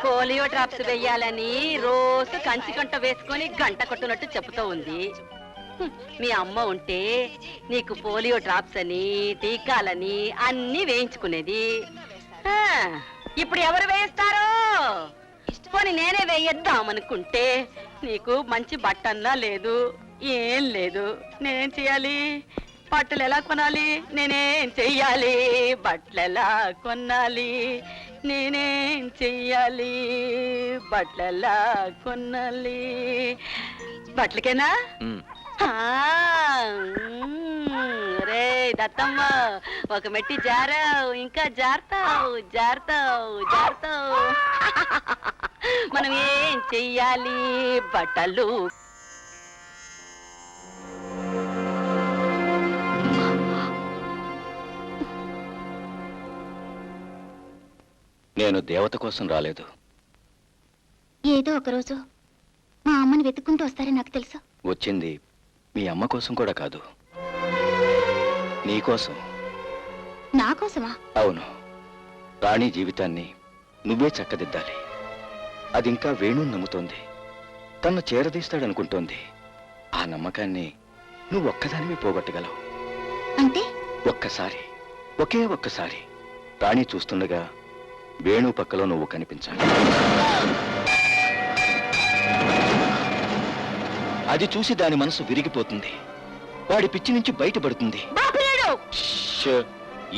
Polio drops వెయ్యాలని రోజు కంచికంట వేసుకొని గంట కొట్టున్నట్టు చెబుతూ ఉంది. మీ అమ్మ ఉంటే నీకు పోలియో డ్రాప్స్ అని టీకాలని అన్ని వేయించుకునేది. ఇప్పుడు ఎవరు వేయిస్తారో? పోనీ నేనే వేయిద్దామనుకుంటే నీకు మంచి బట్టన్నా లేదు, ఏం లేదు. నేనేం చెయ్యాలి? బట్టలు ఎలా కొనాలి? నేనేం చెయ్యాలి? బట్టలు ఎలా కొనాలి? నేనేం చెయ్యాలి? బట్టలు ఎలా కొనాలి? బట్టలకేనా? రే దత్తమ్మ, ఒక మెట్టి జారావు, ఇంకా జారుతావు జారుతావు జారుతావు. మనం ఏం చెయ్యాలి? బట్టలు నేను దేవత కోసం రాలేదు. ఏదో ఒకరోజు మా అమ్మని వెతుక్కుంటూ వస్తారని నాకు తెలుసు. వచ్చింది మీ అమ్మ కోసం కూడా కాదు, నీకోసం. నా కోసమా? అవును. రాణి జీవితాన్ని నువ్వే చక్కదిద్దాలి. అది ఇంకా వేణుని నమ్ముతోంది, తన్ను చేరదీస్తాడనుకుంటోంది. ఆ నమ్మకాన్ని నువ్వు ఒక్కదానివి పోగొట్టగలవు. అంటే ఒక్కసారి, ఒకే ఒక్కసారి రాణి చూస్తుండగా వేణు పక్కలో నువ్వు కనిపించాలి. అది చూసి దాని మనసు విరిగిపోతుంది, వాడి పిచ్చి నుంచి బయటపడుతుంది.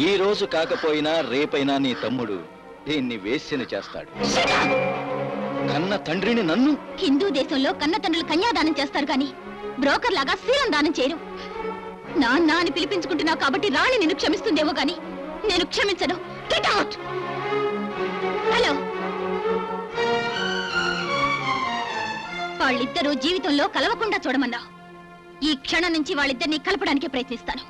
ఈ రోజు కాకపోయినా రేపైనా నీ తమ్ముడు దీన్ని వేశ్యన చేస్తాడు. కన్న తండ్రిని నన్ను హిందూ దేశంలో కన్న తండ్రులు కన్యాదానం చేస్తారు కానీ బ్రోకర్ లాగా శీలం దానం చేయరు. నాన్న అని పిలిపించుకుంటున్నావు కాబట్టి రాణి నిన్ను క్షమిస్తుందేమో గాని నేను క్షమించను. Get out. హలో, వాళ్ళిద్దరూ జీవితంలో కలవకుండా చూడమన్నావు. ఈ క్షణం నుంచి వాళ్ళిద్దరిని కలపడానికి ప్రయత్నిస్తాను.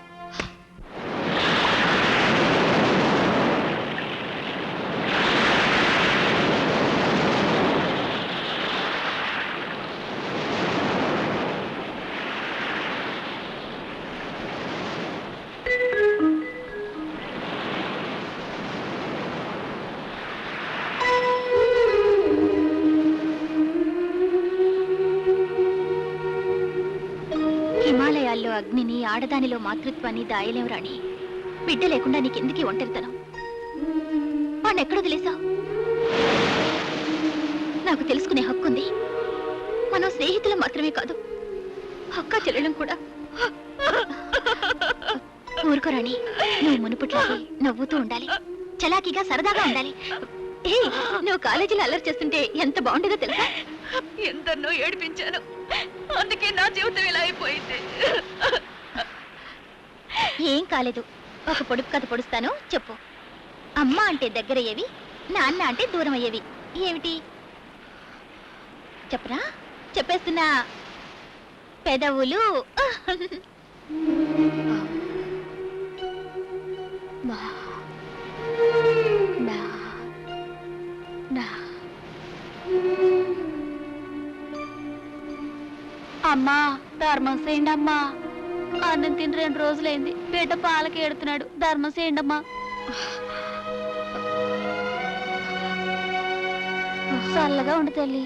హిమాలయాల్లో అగ్నిని, ఆడదానిలో మాతృత్వాన్ని దాయలేం రాణి. బిడ్డ లేకుండా నీకెందుకీ ఒంటరితనం? వాణ్ణి ఎక్కడ వదిలేశావు? నాకు తెలుసుకునే హక్కుంది. మనం స్నేహితులం మాత్రమే కాదు, అక్క చెల్లెలం కూడా. ఊరుకో రాణి, నువ్వు మునుపుట్లాగే నవ్వుతూ ఉండాలి, చలాకీగా సరదాగా ఉండాలి. నువ్వు కాలేజీలో అల్లరి చేస్తుంటే ఎంత బాగుండేదో తెలుసా? ఎందరినో ఏడిపించాను, అందుకే నా జీవితం ఇలా అయిపోయింది. ఏం కాలేదు, ఒక పొడుపు కథ పొడుస్తాను, చెప్పు. అమ్మ అంటే దగ్గరయ్యేవి, నాన్న అంటే దూరం అయ్యేవి ఏమిటి? చెప్పరా? చెప్పేస్తున్నా. పెదవులు. అమ్మా, ధర్మం చేయండి అమ్మా. అన్నం తిని 2 రోజులైంది, బిడ్డ పాలకి ఎడుతున్నాడు. ధర్మం చేయండి అమ్మా. చల్లగా ఉండు తల్లి.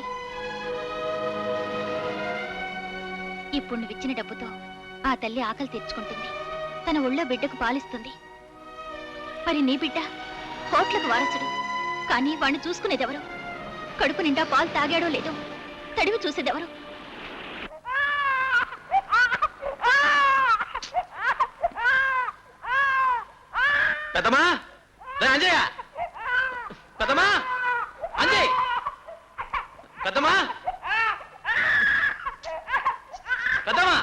ఇప్పుడు నువ్విచ్చిన డబ్బుతో ఆ తల్లి ఆకలి తెచ్చుకుంటుంది, తన ఒళ్ళో బిడ్డకు పాలిస్తుంది. మరి నీ బిడ్డ హోట్లకు వారసుడు, కానీ వాణ్ణి చూసుకునేదెవరు? కడుపు నిండా పాలు తాగాడో లేదో తడివి చూసేదెవరు? పెద్దమా, అంజయ్య, పెద్దమా, అంజయ్, పెద్దమా, పెద్దమా,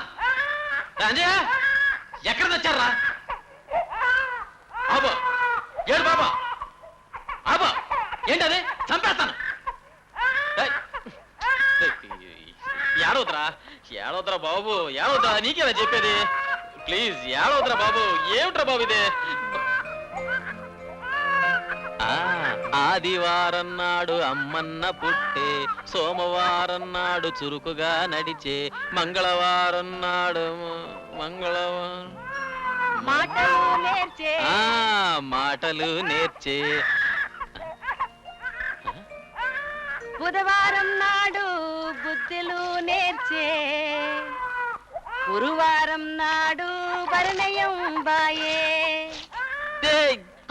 అంజయ్య, ఎక్కడ తెచ్చారా? బాబా, ఏడు బాబా, బాబా, ఏంటది? చంపేస్తాను. ఏడవద్రా, ఏడవద్రా బాబు, ఏడవద్రా. నీకేనా చెప్పేది? ప్లీజ్ ఏడవద్రా బాబు. ఏమిట్రా బాబు ఇది? ఆదివారం నాడు అమ్మన్న పుట్టే, సోమవారం నాడు చురుకుగా నడిచే, మంగళవారం నాడు మాటలు నేర్చే. బుధవారం నాడు బుద్ధులు నేర్చే గురువారం నాడు పరిణయం బాయే.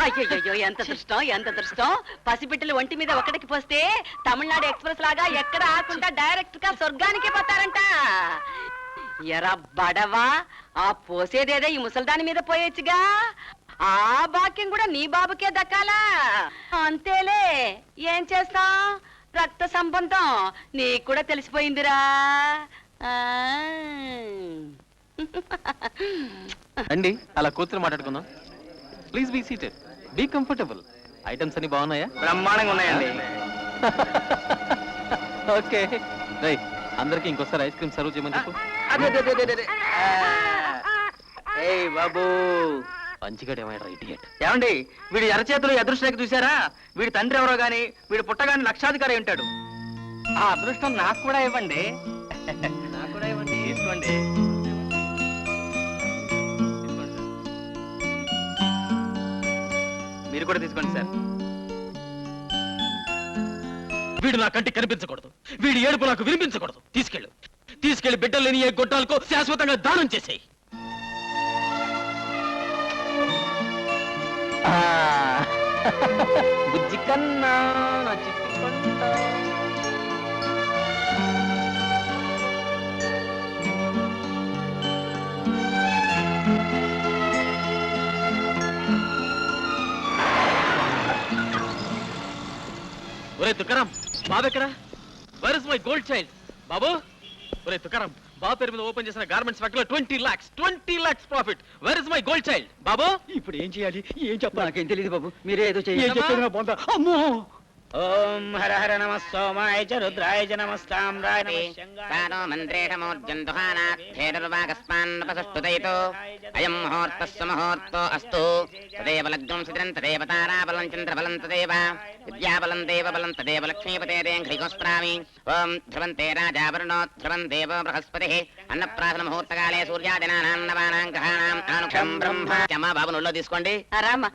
అయ్యయ్యో ఎంత దృష్టం ఎంత దృష్టం. పసిబిడ్డలు ఒంటి మీద ఒకటికి పోస్తే తమిళనాడు ఎక్స్ప్రెస్ లాగా ఎక్కడ ఆకుండా డైరెక్ట్ గా స్వర్గానికి పోతారంట. ఎరా బడవా, ఆ పోసేదేదే ఈ ముసల్దాని మీద పోయొచ్చుగా. ఆ భాగ్యం కూడా నీ బాబుకే దక్కాలా. అంతేలే, ఏం చేస్తాం, రక్త సంబంధం నీకు కూడా తెలిసిపోయిందిరా. అండి అలా కూర్చొని మాట్లాడుకుందాం. Please be seated, be comfortable. Items అన్ని బాగున్నాయా? బ్రహ్మాండంగా ఉన్నాయండి. ఓకే రై, అందరికి ఇంకోసారి ఐస్ క్రీమ్ సర్వ్ చేయమని చెప్పు. ఏయ్ బాబు, పంచిగడ్ ఏమైనా ఇడియట్. ఏమండి వీడి ఎర్రచేతులు అదృష్టరేఖ చూసారా? వీడి తండ్రి ఎవరో గాని వీడి పుట్టగాని లక్షాధికారి ఉంటాడు. ఆ అదృష్టం నాకు కూడా ఇవ్వండి. నాకు కూడా ఇవ్వండి. తీసుకోండి. మీరు కూడా తీసుకోండి సార్. వీడు నా కంటికి కనిపించకూడదు, వీడి ఏడుపు నాకు వినిపించకూడదు. తీసుకెళ్ళి బిడ్డలు లేని ఏ గొడ్డాలకు శాశ్వతంగా దానం చేసేయి. బుజ్జి కన్నా నా చిట్టి కొండ. ఒరే తుకారం, బాబెక్కడా? Where is my gold child? బాబు, ఒరే తుకారం, బాబు పేరు మీద ఓపెన్ చేసిన గార్మెంట్స్ ఫ్యాక్టరీలో 20 lakhs profit. Where is my gold child? బాబు, ఇప్పుడు ఏం చేయాలి, ఏం చెప్పాలి? నాకేం తెలియదు బాబు, మీరే ఏదో చేయండి. అమ్మో! ఓం హర హర నమః సోమాయ చ రుద్రాయ చ నమస్తామ్రాయ నమః తానో మంత్రేషమోర్జంతుహానార్థేరువాగస్మాన్నపసస్తుదయితో అయం ముహూర్తస్సు ముహూర్తో అస్తు తదేవ లగ్నం సిద్రం తదేవ తారాబలం చంద్రబలం తదేవ విద్యాబలం దేవబలం తదేవ లక్ష్మీపతేదేం హ్రీకోస్ప్రామి. ఓం ధ్రువంతే రాజావరుణో ధ్రువం దేవో బృహస్పతిః అన్నప్రాసన ముహూర్తకాలే సూర్యాదినానాం నవానాం గ్రహాణాం అనుక్షం బ్రహ్మ. అమ్మా బాబు నొల్లో తీసుకోండి. రామ్మా.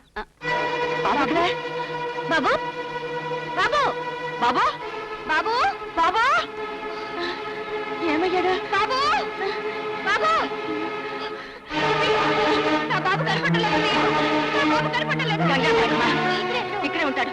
బాబు బాబు బాబు బాబు బాబు ఏమయ్యాడు? బాబు బాబు నా బాబు కనపడలేదు. నా బాబు కనపడలేదు. ఇక్కడే ఉంటాడు.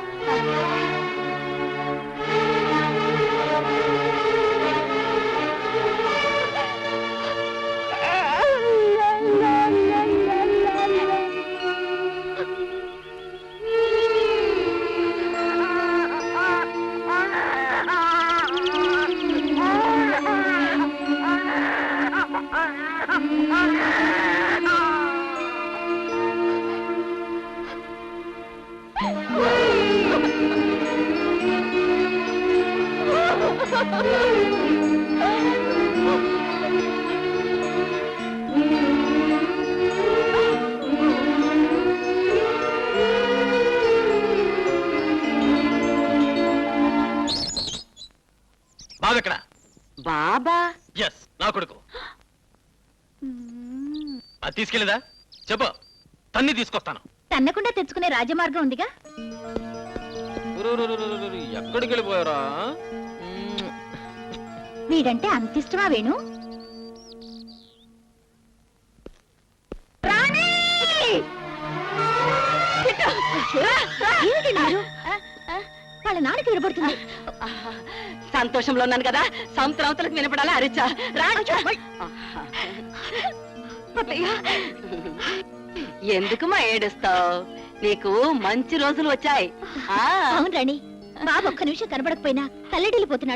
బాబెక్కడా? బాబా ఎస్, నా కొడుకు. అది తీసుకెళ్ళదా? చెప్పు, తన్ని తీసుకొస్తాను. తన్నకుండా తెచ్చుకునే రాజమార్గం ఉందిగా. ఎక్కడికి వెళ్ళిపోయారా? వీడంటే అంత ఇష్టమా వేణు? ఏమిటి మీరు? వాళ్ళ నాన్నకి వినపడుతుంది. సంతోషంలో ఉన్నాను కదా, సంవత్సరాలకు వినపడాలా అరిచా. ఎందుకు మా ఏడుస్తావు? నీకు మంచి రోజులు వచ్చాయి. అవును రాణి, బాబు ఒక్క నిమిషం కనబడకపోయినా తల్లడిల్లిపోతున్నాడు.